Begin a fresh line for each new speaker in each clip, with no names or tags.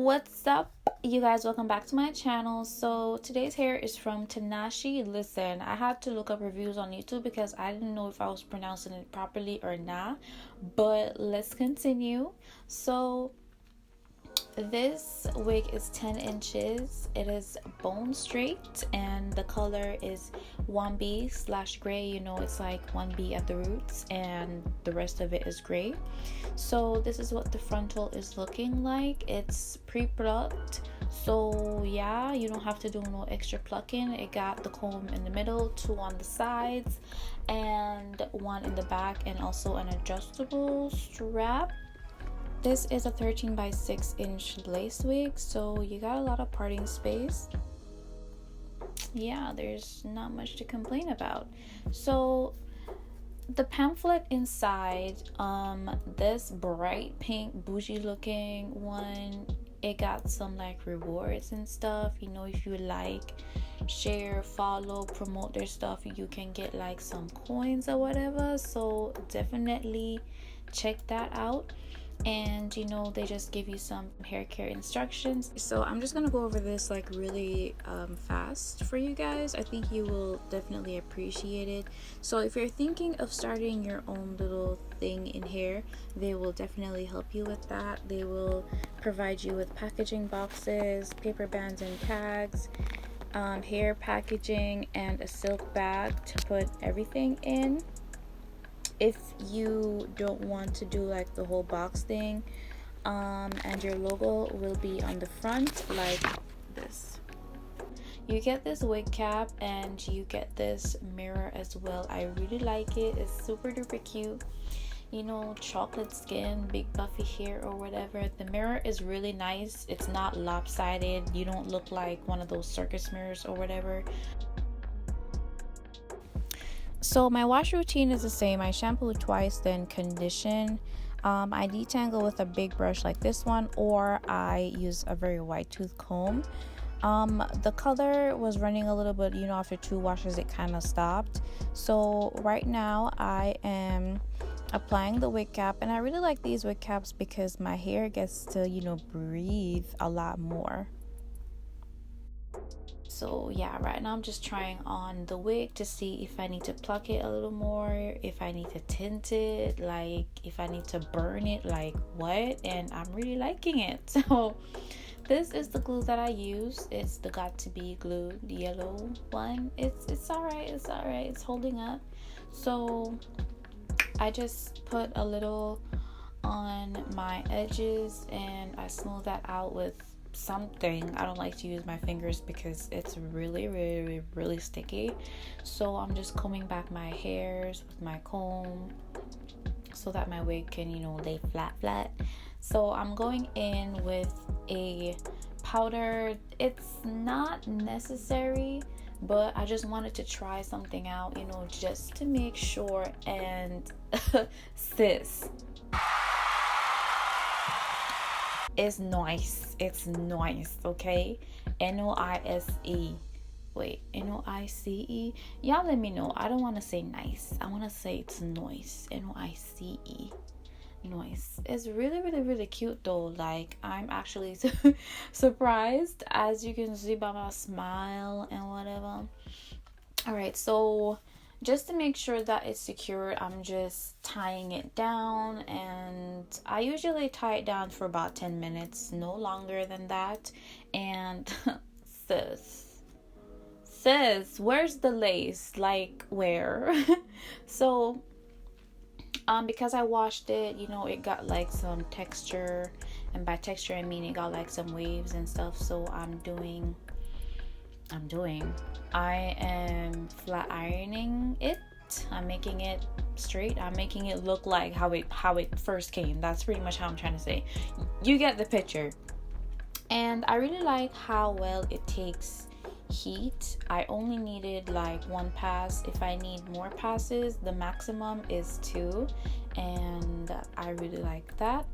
What's up, you guys? Welcome back to my channel. So today's hair is from Tinashe. Listen, I had to look up reviews on YouTube because I didn't know if I was pronouncing it properly or not, but let's continue. So this wig is 10 inches. It is bone straight and the color is 1B slash gray. You know, it's like 1B at the roots and the rest of it is gray. So this is what the frontal is looking like. It's pre-plucked, so yeah, you don't have to do no extra plucking. It got the comb in the middle, two on the sides, and one in the back, and also an adjustable strap. This is a 13 by 6 inch lace wig, so you got a lot of parting space. Yeah, there's not much to complain about. So the pamphlet inside, this bright pink bougie looking one, it got some like rewards and stuff. You know, if you like, share, follow, promote their stuff, you can get like some coins or whatever. So definitely check that out. And you know, they just give you some hair care instructions. So I'm just gonna go over this like really fast for you guys. I think you will definitely appreciate it. So if you're thinking of starting your own little thing in hair, they will definitely help you with that. They will provide you with packaging boxes, paper bands and tags, hair packaging, and a silk bag to put everything in. If you don't want to do like the whole box thing, and your logo will be on the front like this. You get this wig cap and you get this mirror as well. I really like it. It's super duper cute. You know, chocolate skin, big puffy hair or whatever. The mirror is really nice. It's not lopsided. You don't look like one of those circus mirrors or whatever. So my wash routine is the same. I shampoo twice, then condition. I detangle with a big brush like this one, or I use a very wide tooth comb. The color was running a little bit, you know, after 2 washes it kind of stopped. So right now I am applying the wig cap, and I really like these wig caps because my hair gets to, you know, breathe a lot more. So yeah, right now I'm just trying on the wig to see if I need to pluck it a little more, if I need to tint it, like if I need to burn it, like what. And I'm really liking it. So this is the glue that I use. It's the Got To Be glue, the yellow one. It's all right. It's holding up. So I just put a little on my edges and I smooth that out with something. I don't like to use my fingers because it's really sticky. So I'm just combing back my hairs with my comb so that my wig can, you know, lay flat. So I'm going in with a powder. It's not necessary, but I just wanted to try something out, you know, just to make sure. And sis, it's nice, okay? N-O-I-S-E. Wait, N-O-I-C-E? Y'all let me know. I don't want to say nice. I want to say it's noise. N-O-I-C-E. Noise. It's really cute though. Like, I'm actually surprised, as you can see by my smile and whatever. Alright, so just to make sure that it's secure, I'm just tying it down, and I usually tie it down for about 10 minutes, no longer than that. And sis, where's the lace? Like, where? So because I washed it, you know, it got like some texture, and by texture I mean it got like some waves and stuff. So I am flat ironing it. I'm making it straight. I'm making it look like how it first came. That's pretty much how I'm trying to say. You get the picture. And I really like how well it takes heat. I only needed like 1 pass. If I need more passes, the maximum is 2, and I really like that.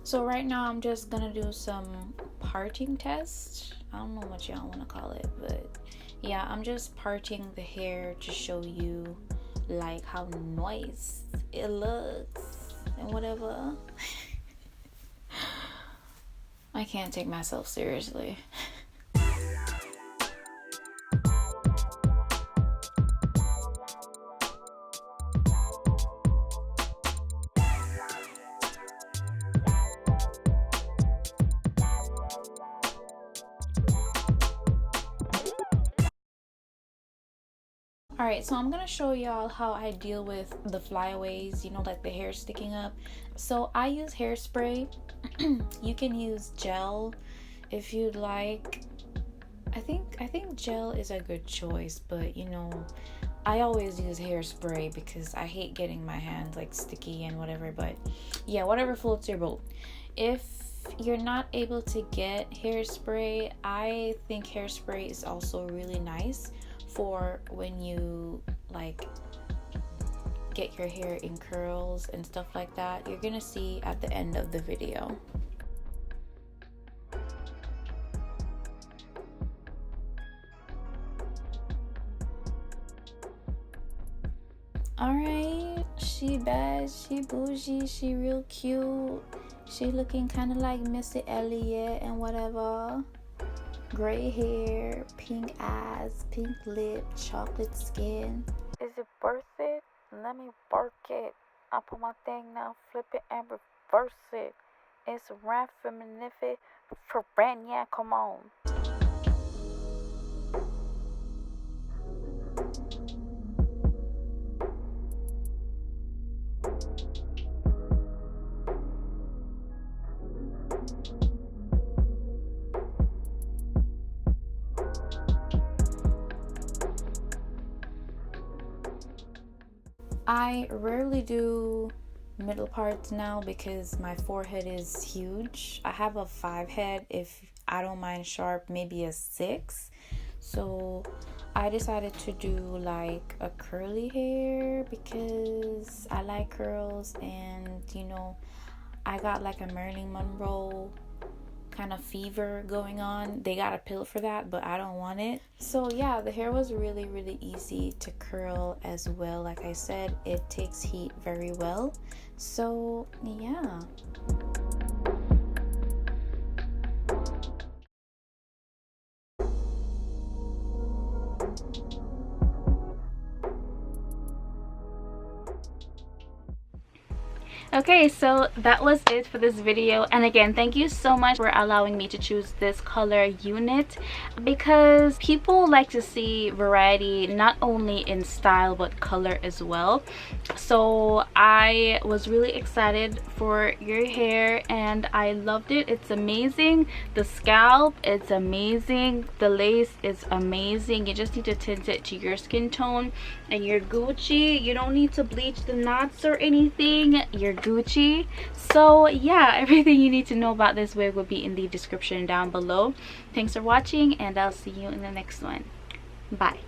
So right now I'm just gonna do some parting test. I don't know what y'all want to call it, but yeah, I'm just parting the hair to show you like how nice it looks and whatever. I can't take myself seriously. Alright, so I'm gonna show y'all how I deal with the flyaways, you know, like the hair sticking up. So I use hairspray. You can use gel if you'd like. I think gel is a good choice, but you know, I always use hairspray because I hate getting my hands like sticky and whatever. But yeah, whatever floats your boat. If you're not able to get hairspray, I think hairspray is also really nice for when you like get your hair in curls and stuff like that. You're gonna see at the end of the video. Alright, she bad, she bougie, she real cute. She looking kind of like Missy Elliott and whatever. Gray hair, pink eyes, pink lip, chocolate skin. Is it worth it? Let me work it. I put my thing now, flip it and reverse it. It's rap feminine for brand, yeah, come on. I rarely do middle parts now because my forehead is huge. I have a 5 head, if I don't mind sharp, maybe a 6. So I decided to do like a curly hair because I like curls, and you know, I got like a Marilyn Monroe kind of fever going on. They got a pill for that, but I don't want it. So yeah, the hair was really easy to curl as well. Like I said, it takes heat very well. So yeah. Okay, so that was it for this video, and again, thank you so much for allowing me to choose this color unit, because people like to see variety not only in style but color as well. So I was really excited for your hair and I loved it. It's amazing. The scalp, it's amazing. The lace is amazing. You just need to tint it to your skin tone and you're Gucci. You don't need to bleach the knots or anything. You're Gucci. So yeah, everything you need to know about this wig will be in the description down below. Thanks for watching and I'll see you in the next one. Bye.